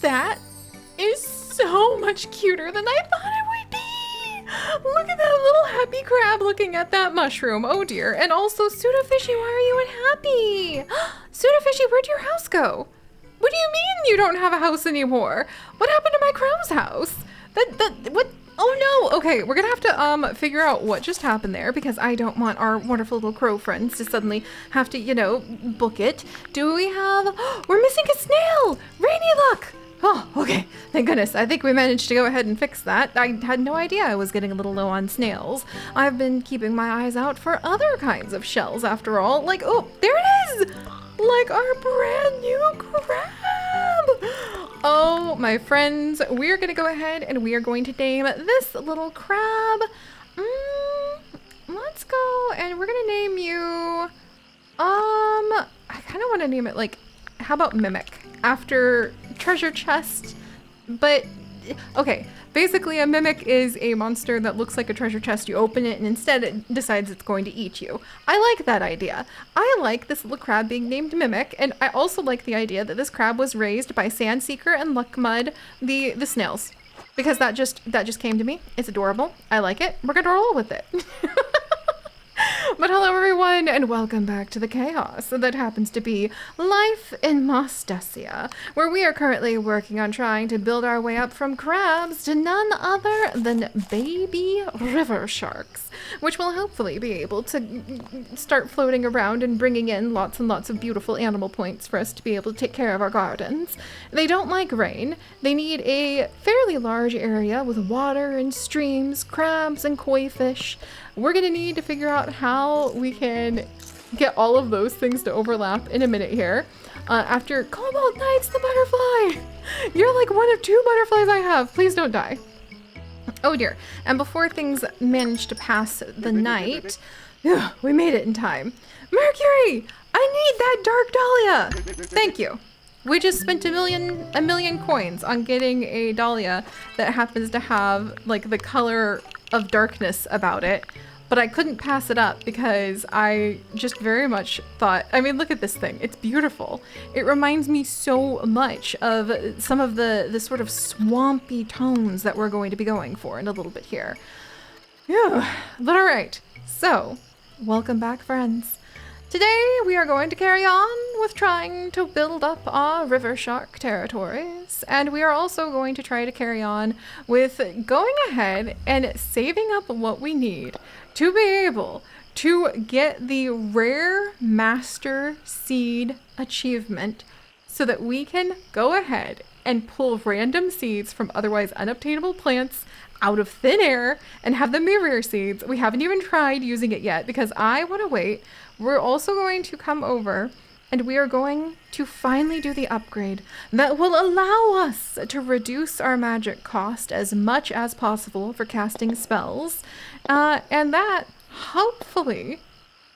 That is so much cuter than I thought it would be. Look at that little happy crab looking at that mushroom. Oh dear. And also, Pseudofishy, why are you unhappy? Pseudofishy, where'd your house go? What do you mean you don't have a house anymore? What happened to my crow's house? What? Oh no. Okay, we're gonna have to figure out what just happened there, because I don't want our wonderful little crow friends to suddenly have to, you know, book it. Do we have... We're missing a snail! Rainy luck! Oh, okay. Thank goodness. I think we managed to go ahead and fix that. I had no idea I was getting a little low on snails. I've been keeping my eyes out for other kinds of shells after all. Like, oh, there it is! Like our brand new crab! Oh, my friends, we are going to go ahead and we are going to name this little crab. Let's go and we're going to name you, I kind of want to name it like, how about Mimic? After treasure chest, but okay, basically a mimic is a monster that looks like a treasure chest. You open it and instead it decides it's going to eat you. I like that idea. I like this little crab being named Mimic, and I also like the idea that this crab was raised by Sandseeker and Luckmud, the snails, because that just came to me. It's adorable. I like it. We're gonna roll with it. But hello everyone, and welcome back to the chaos that happens to be life in Mostasia, where we are currently working on trying to build our way up from crabs to none other than baby river sharks, which will hopefully be able to start floating around and bringing in lots and lots of beautiful animal points for us to be able to take care of our gardens. They don't like rain. They need a fairly large area with water and streams, crabs and koi fish. We're gonna need to figure out how we can get all of those things to overlap in a minute here. After Cobalt Knight's the butterfly! You're like one of 2 butterflies I have. Please don't die. Oh dear. And before things manage to pass the night, we made it in time. Mercury! I need that dark dahlia! Thank you. We just spent a million coins on getting a dahlia that happens to have like the color of darkness about it, but I couldn't pass it up because I just very much thought, I mean, look at this thing. It's beautiful. It reminds me so much of some of the sort of swampy tones that we're going to be going for in a little bit here. Yeah, but all right. So, welcome back, friends. Today, we are going to carry on with trying to build up our river shark territories, and we are also going to try to carry on with going ahead and saving up what we need to be able to get the rare master seed achievement so that we can go ahead and pull random seeds from otherwise unobtainable plants out of thin air and have them be rare seeds. We haven't even tried using it yet because I want to wait. We're also going to come over and we are going to finally do the upgrade that will allow us to reduce our magic cost as much as possible for casting spells. And that, hopefully,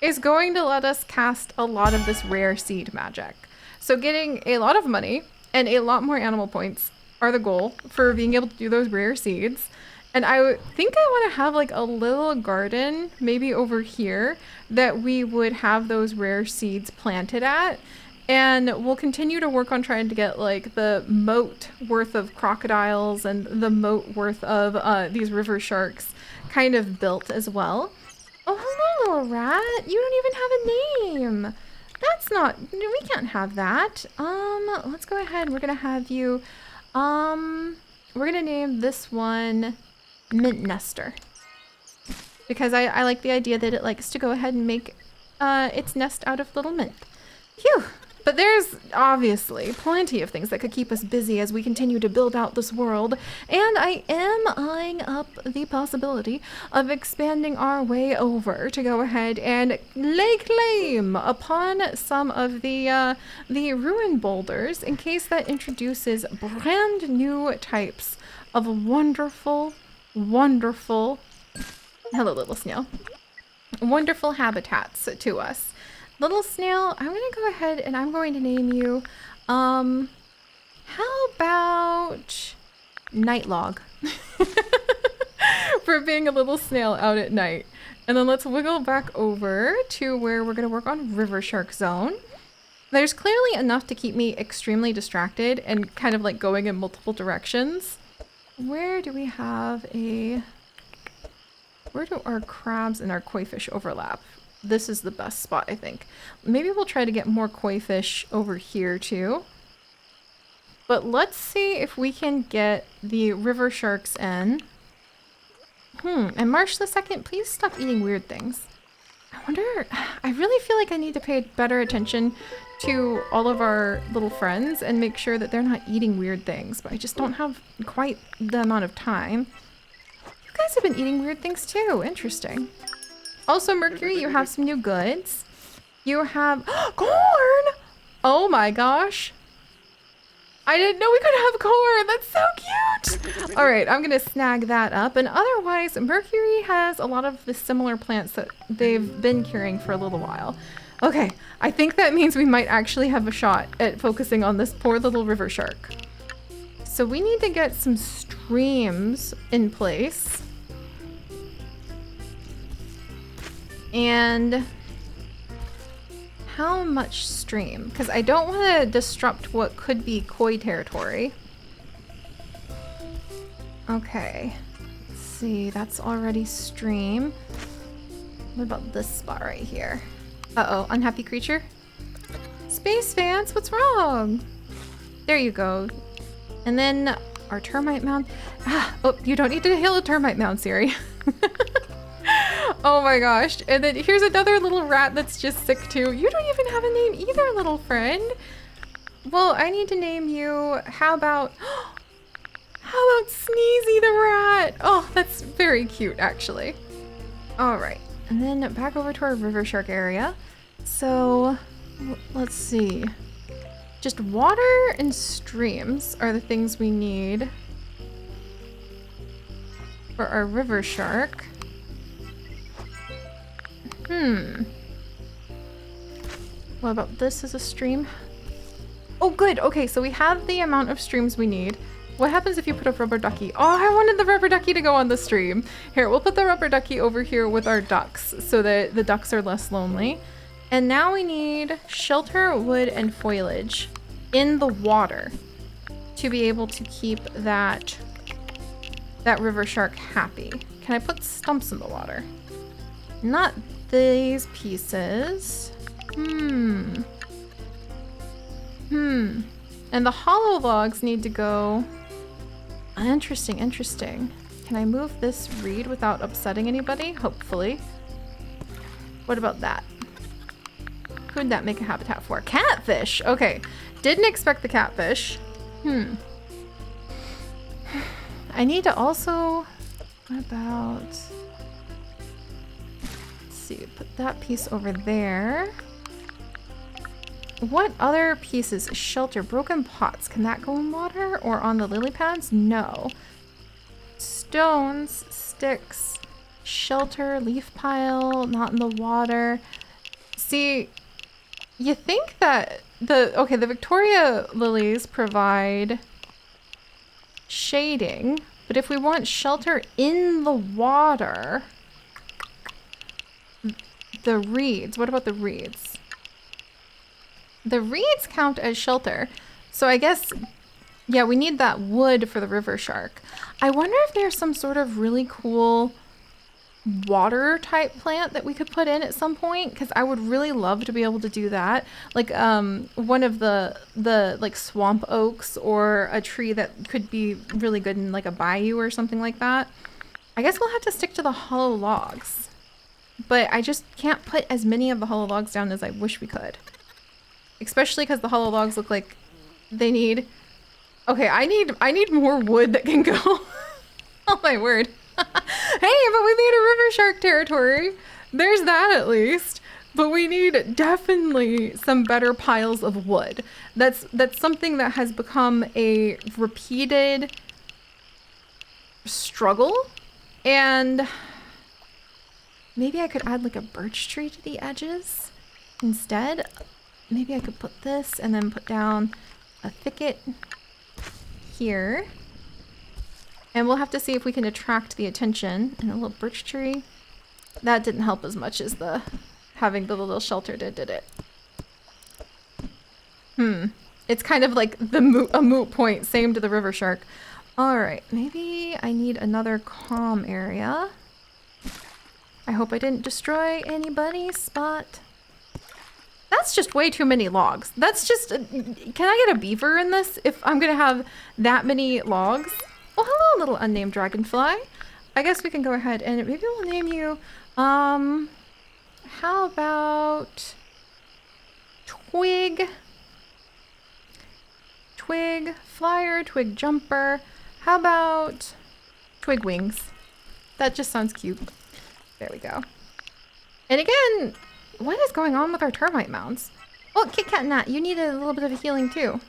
is going to let us cast a lot of this rare seed magic. So getting a lot of money and a lot more animal points are the goal for being able to do those rare seeds. And I think I want to have like a little garden, maybe over here, that we would have those rare seeds planted at. And we'll continue to work on trying to get like the moat worth of crocodiles and the moat worth of these river sharks kind of built as well. Oh, hello, little rat. You don't even have a name. That's not, we can't have that. Let's go ahead. We're going to have you, we're going to name this one Mint Nester, because I like the idea that it likes to go ahead and make its nest out of little mint. Phew! But there's obviously plenty of things that could keep us busy as we continue to build out this world, and I am eyeing up the possibility of expanding our way over to go ahead and lay claim upon some of the ruin boulders in case that introduces brand new types of wonderful, hello little snail, wonderful habitats to us. Little snail, I'm going to go ahead and I'm going to name you, how about Nightlog? For being a little snail out at night. And then let's wiggle back over to where we're going to work on River Shark Zone. There's clearly enough to keep me extremely distracted and kind of like going in multiple directions. Where do we have a... Where do our crabs and our koi fish overlap? This is the best spot, I think. Maybe we'll try to get more koi fish over here too. But let's see if we can get the river sharks in. And March the 2nd, please stop eating weird things. I wonder, I really feel like I need to pay better attention to all of our little friends and make sure that they're not eating weird things, but I just don't have quite the amount of time. You guys have been eating weird things too. Interesting. Also, Mercury, you have some new goods. You have corn! Oh my gosh. I didn't know we could have corn. That's so cute. All right, I'm going to snag that up. And otherwise, Mercury has a lot of the similar plants that they've been curing for a little while. Okay, I think that means we might actually have a shot at focusing on this poor little river shark. So we need to get some streams in place. And how much stream? Because I don't want to disrupt what could be koi territory. Okay, let's see, that's already stream. What about this spot right here? Uh-oh, unhappy creature? Space fans, what's wrong? There you go. And then our termite mound. Oh, you don't need to heal a termite mound, Seri. Oh my gosh. And then here's another little rat that's just sick too. You don't even have a name either, little friend. Well, I need to name you. How about Sneezy the rat? Oh, that's very cute, actually. All right. And then back over to our river shark area. So let's see. Just water and streams are the things we need for our river shark. What about this as a stream? Oh, good. Okay, so we have the amount of streams we need. What happens if you put a rubber ducky? Oh, I wanted the rubber ducky to go on the stream. Here, we'll put the rubber ducky over here with our ducks so that the ducks are less lonely. And now we need shelter, wood, and foliage in the water to be able to keep that river shark happy. Can I put stumps in the water? Not these pieces. And the hollow logs need to go. Interesting. Can I move this reed without upsetting anybody? Hopefully. What about that? Who'd that make a habitat for? Catfish! Okay. Didn't expect the catfish. I need to also... What about... Let's see. Put that piece over there. What other pieces? Shelter. Broken pots. Can that go in water or on the lily pads? No. Stones. Sticks. Shelter. Leaf pile. Not in the water. See, you think that the Victoria lilies provide shading, but if we want shelter in the water, the reeds. What about the reeds? The reeds count as shelter. So I guess, yeah, we need that wood for the river shark. I wonder if there's some sort of really cool water type plant that we could put in at some point, because I would really love to be able to do that. Like one of the like swamp oaks, or a tree that could be really good in like a bayou or something like that. I guess we'll have to stick to the hollow logs. But I just can't put as many of the hollow logs down as I wish we could. Especially because the hollow logs look like they need... Okay, I need more wood that can go. Oh my word. Hey, but we made a river shark territory. There's that at least. But we need definitely some better piles of wood. That's something that has become a repeated struggle. And maybe I could add like a birch tree to the edges instead. Maybe I could put this and then put down a thicket here. And we'll have to see if we can attract the attention. And a little birch tree. That didn't help as much as having the little shelter did it? It's kind of like a moot point. Same to the river shark. All right, maybe I need another calm area. I hope I didn't destroy anybody's spot. That's just way too many logs. That's just, can I get a beaver in this if I'm gonna have that many logs? Oh, hello, little unnamed dragonfly. I guess we can go ahead and maybe we'll name you, how about Twig? Twig flyer, twig jumper. How about twig wings? That just sounds cute. There we go. And again, what is going on with our termite mounds? Oh, Kit Kat and Nat, you need a little bit of a healing too.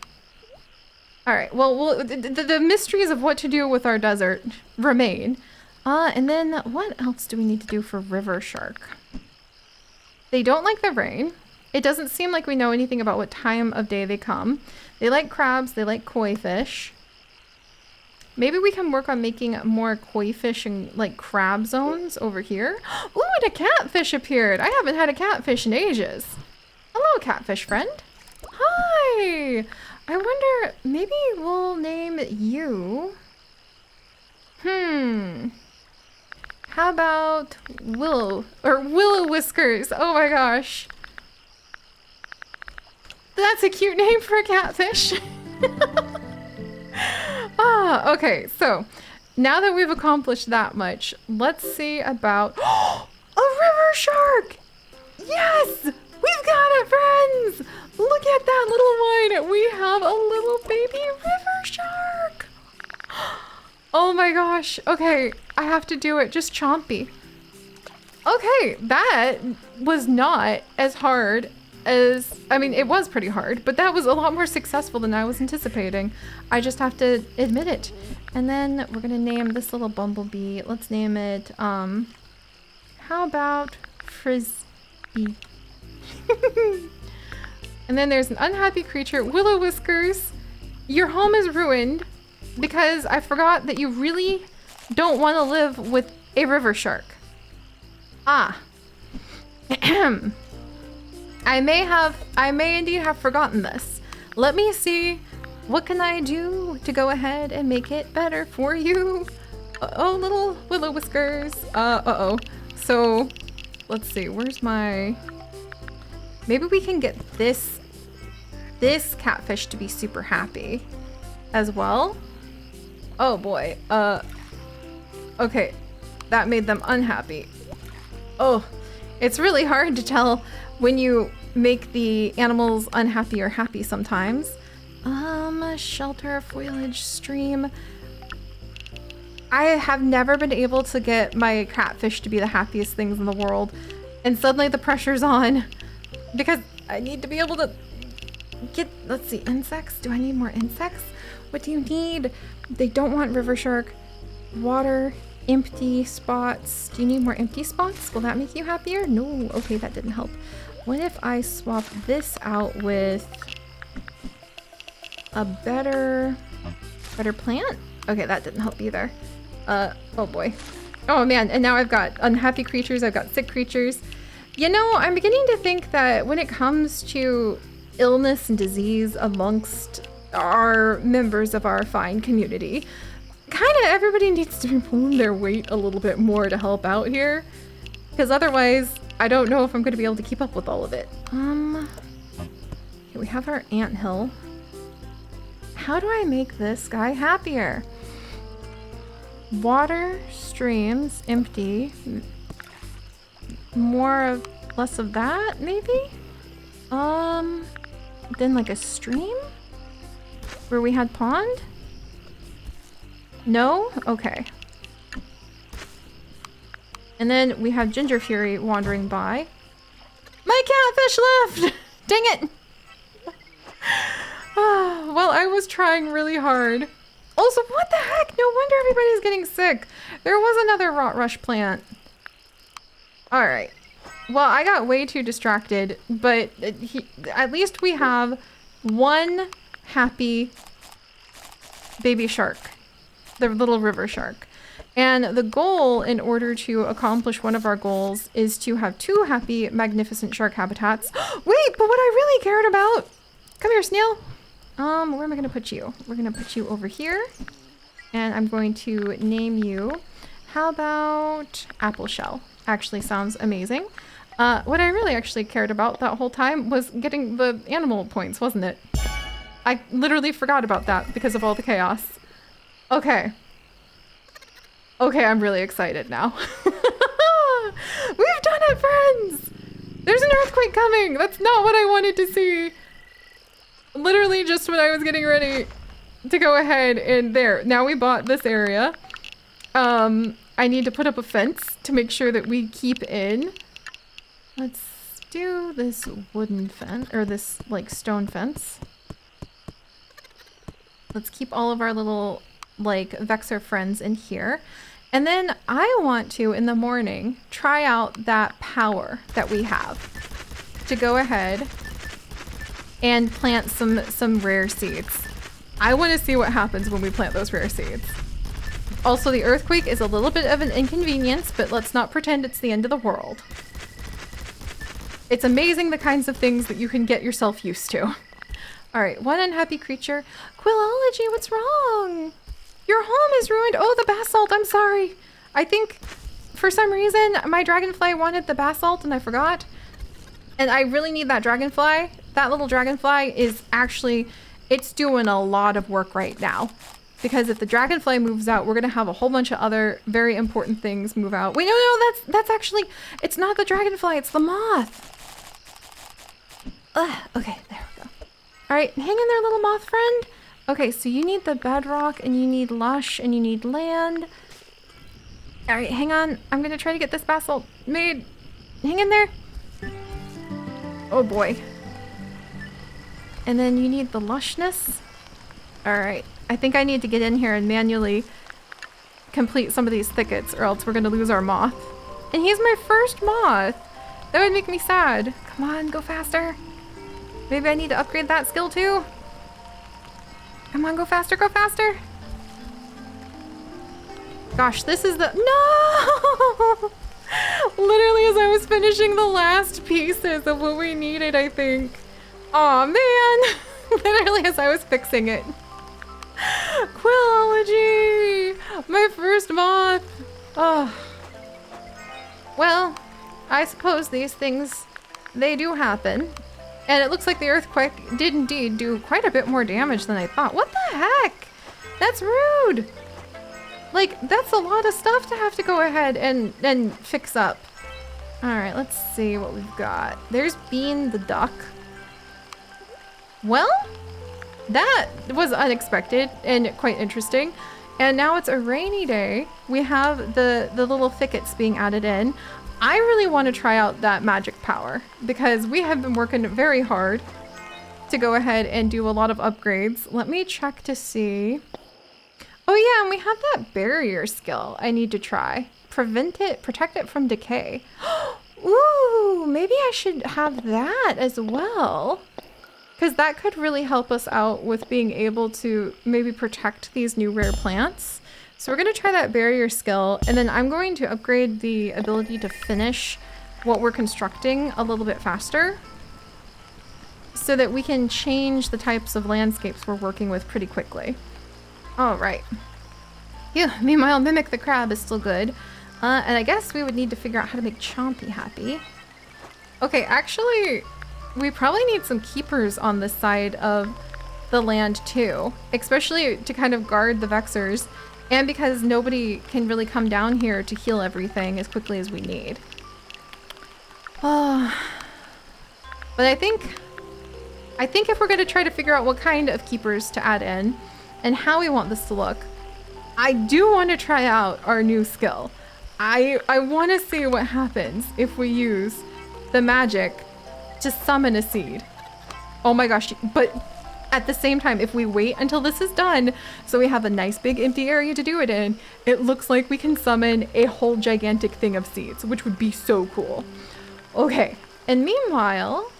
All right, well, the mysteries of what to do with our desert remain. And then what else do we need to do for river shark? They don't like the rain. It doesn't seem like we know anything about what time of day they come. They like crabs, they like koi fish. Maybe we can work on making more koi fish and like crab zones over here. Ooh, and a catfish appeared. I haven't had a catfish in ages. Hello, catfish friend. Hi. I wonder, maybe we'll name you. How about Willow Whiskers? Oh my gosh. That's a cute name for a catfish. Okay, so now that we've accomplished that much, let's see about a river shark. Yes, we've got it, friends. Look at that little one. We have a little baby river shark. Oh my gosh. Okay, I have to do it. Just chompy. Okay, that was not as hard as, I mean, it was pretty hard, but that was a lot more successful than I was anticipating. I just have to admit it. And then we're gonna name this little bumblebee. Let's name it, how about Frisbee? And then there's an unhappy creature, Willow Whiskers. Your home is ruined because I forgot that you really don't want to live with a river shark. I may indeed have forgotten this. Let me see, what can I do to go ahead and make it better for you? Oh, little Willow Whiskers. So, let's see, where's my... Maybe we can get this catfish to be super happy as well. Oh boy, okay, that made them unhappy. Oh, it's really hard to tell when you make the animals unhappy or happy sometimes. Shelter, foliage, stream. I have never been able to get my catfish to be the happiest things in the world. And suddenly the pressure's on because I need to be able to get, let's see, insects. Do I need more insects? What do you need? They don't want river shark. Water, empty spots. Do you need more empty spots? Will that make you happier? No. Okay, that didn't help. What if I swap this out with a better plant? Okay, that didn't help either. Oh boy. Oh man, and now I've got unhappy creatures, I've got sick creatures. You know, I'm beginning to think that when it comes to illness and disease amongst our members of our fine community, kind of everybody needs to be pulling their weight a little bit more to help out here. Because otherwise, I don't know if I'm going to be able to keep up with all of it. Okay, we have our anthill. How do I make this guy happier? Water, streams, empty. Less of that, maybe? Then like a stream? Where we had pond? No? Okay. And then we have Ginger Fury wandering by. My catfish left! Dang it! Well, I was trying really hard. Also, what the heck? No wonder everybody's getting sick. There was another rot rush plant. All right. Well, I got way too distracted, but at least we have one happy baby shark, the little river shark. And the goal, in order to accomplish one of our goals, is to have 2 happy, magnificent shark habitats. Wait, but what I really cared about Come here, snail. Where am I gonna put you? We're gonna put you over here. And I'm going to name you, how about apple shell? Actually sounds amazing. What I really actually cared about that whole time was getting the animal points, wasn't it? I literally forgot about that because of all the chaos. Okay. Okay, I'm really excited now. We've done it, friends! There's an earthquake coming! That's not what I wanted to see. Literally just when I was getting ready to go ahead and there. Now we bought this area. I need to put up a fence to make sure that we keep in. Let's do this wooden fence, or this like stone fence. Let's keep all of our little like Vexor friends in here. And then I want to, in the morning, try out that power that we have to go ahead and plant some rare seeds. I want to see what happens when we plant those rare seeds. Also, the earthquake is a little bit of an inconvenience, but let's not pretend it's the end of the world. It's amazing the kinds of things that you can get yourself used to. All right, one unhappy creature. Quillology, what's wrong? Your home is ruined. Oh, the basalt, I'm sorry. I think for some reason my dragonfly wanted the basalt and I forgot. And I really need that dragonfly. That little dragonfly is actually, it's doing a lot of work right now. Because if the dragonfly moves out, we're gonna have a whole bunch of other very important things move out. Wait, no, that's actually, it's not the dragonfly, it's the moth. Ugh, okay, there we go. All right, hang in there, little moth friend. Okay, so you need the bedrock and you need lush and you need land. All right, hang on. I'm gonna try to get this basalt made. Hang in there. Oh boy. And then you need the lushness. All right, I think I need to get in here and manually complete some of these thickets or else we're gonna lose our moth. And he's my first moth. That would make me sad. Come on, go faster. Maybe I need to upgrade that skill too. Come on, go faster, go faster. Gosh, this is the, no! Literally as I was finishing the last pieces of what we needed, I think. Aw, man. Literally as I was fixing it. Quillology! My first moth. Oh. Well, I suppose these things, they do happen. And it looks like the earthquake did indeed do quite a bit more damage than I thought. What the heck? That's rude. Like, that's a lot of stuff to have to go ahead and fix up. All right, let's see what we've got. There's Bean the duck. Well, that was unexpected and quite interesting. And now it's a rainy day. We have the little thickets being added in. I really want to try out that magic power because we have been working very hard to go ahead and do a lot of upgrades. Let me check to see. Oh yeah, and we have that barrier skill I need to try. Protect it from decay. Ooh, maybe I should have that as well. Because that could really help us out with being able to maybe protect these new rare plants. So we're going to try that barrier skill, and then I'm going to upgrade the ability to finish what we're constructing a little bit faster so that we can change the types of landscapes we're working with pretty quickly. All right. Yeah, meanwhile, Mimic the Crab is still good. And I guess we would need to figure out how to make Chompy happy. Okay, actually, we probably need some keepers on this side of the land too, especially to kind of guard the Vexors. And because nobody can really come down here to heal everything as quickly as we need. Oh. But I think if we're going to try to figure out what kind of keepers to add in and how we want this to look, I do want to try out our new skill. I want to see what happens if we use the magic to summon a seed. Oh my gosh, but at the same time, if we wait until this is done, so we have a nice big empty area to do it in, it looks like we can summon a whole gigantic thing of seeds, which would be so cool. Okay, and meanwhile,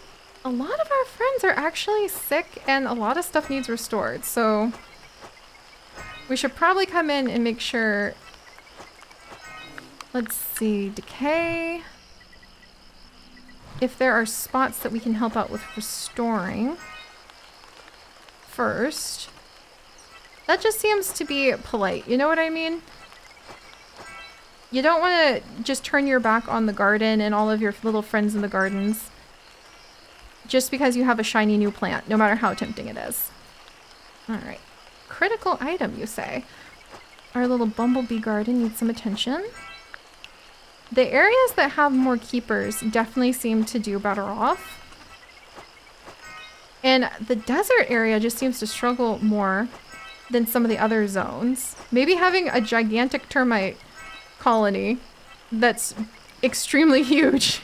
a lot of our friends are actually sick and a lot of stuff needs restored, so we should probably come in and make sure. Let's see, decay. If there are spots that we can help out with restoring. first. That just seems to be polite. You know what I mean? You don't want to just turn your back on the garden and all of your little friends in the gardens just because you have a shiny new plant, no matter how tempting it is. All right. Critical item, you say? Our little bumblebee garden needs some attention. The areas that have more keepers definitely seem to do better off. And the desert area just seems to struggle more than some of the other zones. Maybe having a gigantic termite colony that's extremely huge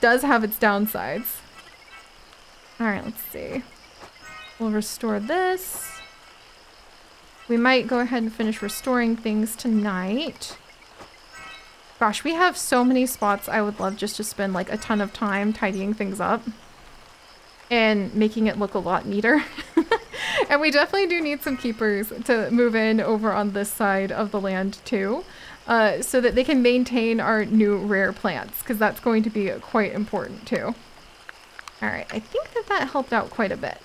does have its downsides. All right, let's see. We'll restore this. We might go ahead and finish restoring things tonight. Gosh, we have so many spots I would love just to spend like a ton of time tidying things up and making it look a lot neater. And we definitely do need some keepers to move in over on this side of the land too, so that they can maintain our new rare plants, because that's going to be quite important too. All right, I think that helped out quite a bit.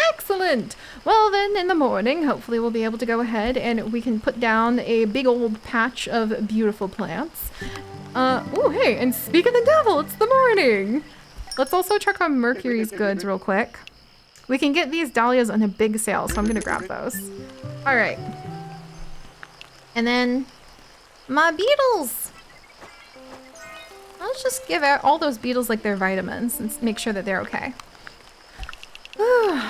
Excellent! Well then, in the morning, hopefully we'll be able to go ahead and we can put down a big old patch of beautiful plants. Oh hey, and speak of the devil, it's the morning! Let's also check on Mercury's goods real quick. We can get these dahlias on a big sale, so I'm gonna grab those. All right. And then, my beetles! Let's just give out all those beetles like their vitamins and make sure that they're okay.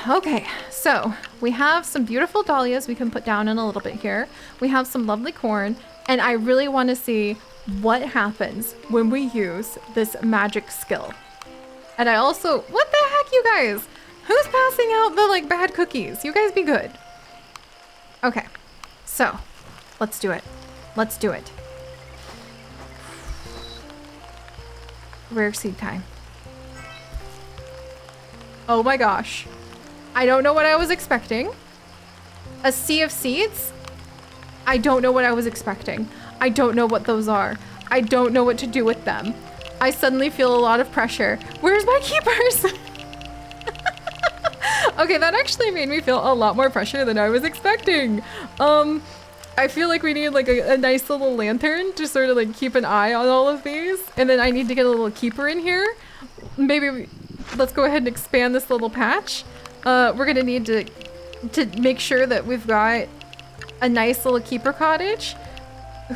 Okay, so we have some beautiful dahlias we can put down in a little bit here. We have some lovely corn, and I really want to see what happens when we use this magic skill. And I also, what the heck, you guys? Who's passing out the like bad cookies? You guys be good. Okay, so let's do it. Let's do it. Rare seed time. Oh my gosh. I don't know what I was expecting. A sea of seeds? I don't know what I was expecting. I don't know what those are. I don't know what to do with them. I suddenly feel a lot of pressure. Where's my keepers? Okay, that actually made me feel a lot more pressure than I was expecting. I feel like we need like a nice little lantern to sort of like keep an eye on all of these. And then I need to get a little keeper in here. Maybe let's go ahead and expand this little patch. We're gonna need to make sure that we've got a nice little keeper cottage.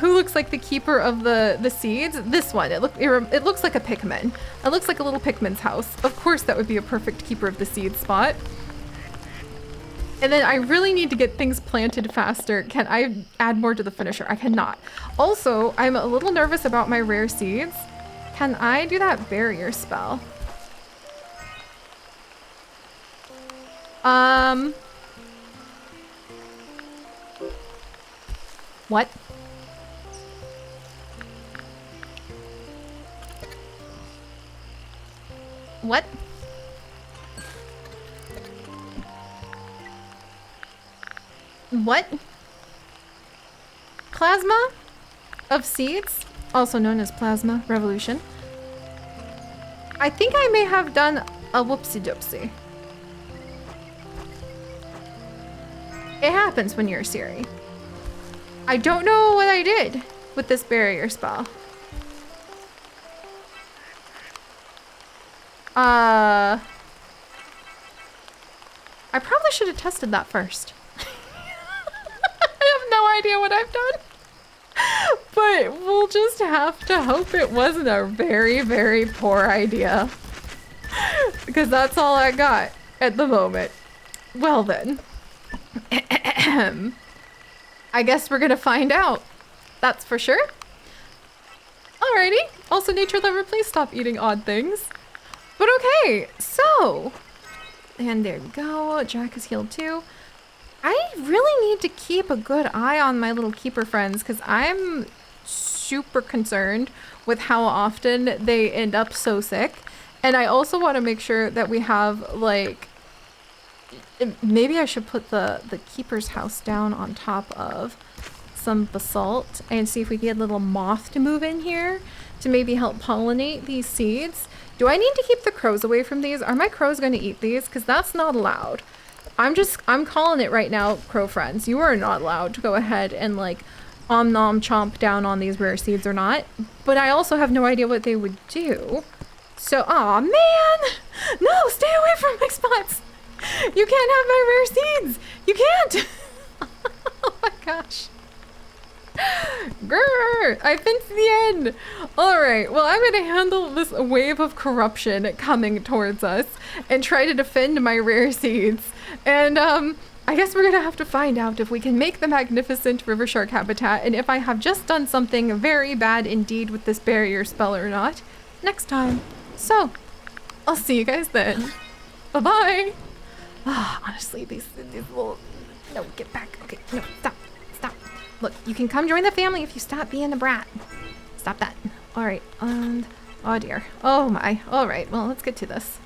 Who looks like the keeper of the seeds? This one. It looks like a Pikmin. It looks like a little Pikmin's house. Of course that would be a perfect keeper of the seed spot. And then I really need to get things planted faster. Can I add more to the finisher? I cannot. Also, I'm a little nervous about my rare seeds. Can I do that barrier spell? What? What? What? Plasma of seeds, also known as plasma revolution. I think I may have done a whoopsie-doopsie. It happens when you're a Seri. I don't know what I did with this barrier spell. I probably should have tested that first. I have no idea what I've done. But we'll just have to hope it wasn't a very, very poor idea. Because that's all I got at the moment. Well then. I guess we're gonna find out. That's for sure. Alrighty. Also, nature lover, please stop eating odd things. But okay, so. And there we go. Jack is healed too. I really need to keep a good eye on my little keeper friends because I'm super concerned with how often they end up so sick. And I also want to make sure that we have like, maybe I should put the keeper's house down on top of some basalt and see if we can get a little moth to move in here to maybe help pollinate these seeds. Do I need to keep the crows away from these? Are my crows going to eat these? Because that's not allowed. I'm calling it right now, crow friends. You are not allowed to go ahead and like nom chomp down on these rare seeds or not. But I also have no idea what they would do. So, aw, man! No, stay away from my spots! You can't have my rare seeds! You can't! Oh my gosh. Grr! I've been to the end! Alright, well, I'm gonna handle this wave of corruption coming towards us and try to defend my rare seeds. And, I guess we're gonna have to find out if we can make the magnificent river shark habitat and if I have just done something very bad indeed with this barrier spell or not next time. So, I'll see you guys then. Bye-bye! Ah, honestly, these little... No, get back. Okay, no, stop. Stop. Look, you can come join the family if you stop being a brat. Stop that. Alright, and... Oh dear. Oh my. Alright, well, let's get to this.